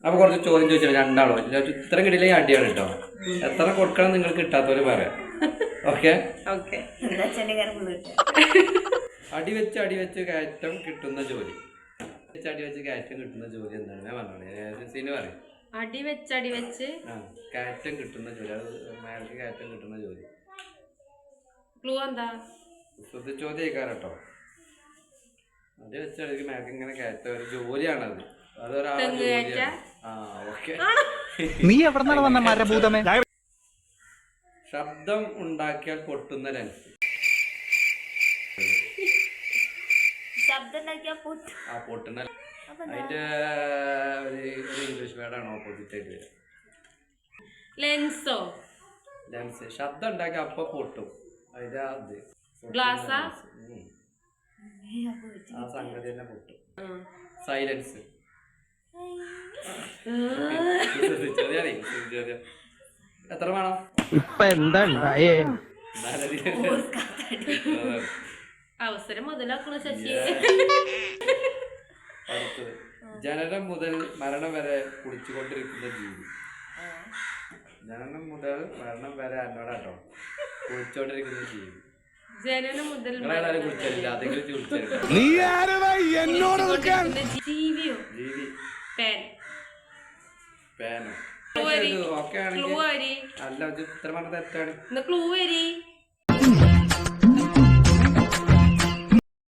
അപ്പൊ കുറച്ച് ചോദ്യം ചോദിച്ചാൽ രണ്ടാളോ ഇത്രയും കിട്ടിയില്ലേ അടിയാണ് കേട്ടോ. എത്ര കൊടുക്കണം നിങ്ങൾക്ക് കിട്ടാത്തവര് പറയാം. ഓക്കെ അടി വെച്ച് കയറ്റം കിട്ടുന്ന ജോലി. അടി വെച്ച് കയറ്റം കിട്ടുന്ന ജോലി എന്താണ് ഞാൻ പറഞ്ഞോളൂ. സീന് പറയും. അടി വെച്ച് കയറ്റം കിട്ടുന്ന ജോലി. അത് മേലേക്ക് കയറ്റം കിട്ടുന്ന ജോലി. ക്ലൂ എന്താ? ചോദ്യം കേൾക്കാറട്ടോ. അടി വെച്ചടിക്ക് മേലേക്ക് ഇങ്ങനെ കയറ്റ ഒരു ജോലിയാണത്. നീ എവിടെ വന്ന മരഭൂതമേ? ശബ്ദം ഉണ്ടാക്കിയാൽ പൊട്ടുന്ന ലെൻസ്. പൊട്ടുന്ന അതിന്റെ ഒരു ഇംഗ്ലീഷ് വേർഡാണ് ഓപ്പോസിറ്റ് ആയിട്ട് വരിക. ലെൻസ്. ശബ്ദം ഉണ്ടാക്കി അപ്പൊ പൊട്ടും. അതിന്റെ അത് ഗ്ലാസ്. ആ സംഗതി തന്നെ പൊട്ടും. സൈലൻസ്. എത്ര വേണം? ഇപ്പൊ എന്താ ഉണ്ടായേ? അവസരം മുതലാക്കണ ശശി. അടുത്തത് ജനനം മുതൽ മരണം വരെ കുളിച്ചുകൊണ്ടിരിക്കുന്ന ജീവി. ജനനം മുതൽ മരണം വരെ എന്നോടാട്ടോ കുളിച്ചോണ്ടിരിക്കുന്ന ജീവി. ജനനം മുതൽ കുളിച്ചില്ല അതെങ്കിലും കുളിച്ചില്ല. ജീവിയോ? ജീവി. പേനോ? ഓക്കെ ആണെങ്കിൽ അല്ല ഇത്ര പറഞ്ഞത് തെറ്റാണ്. ക്ലൂ വരി.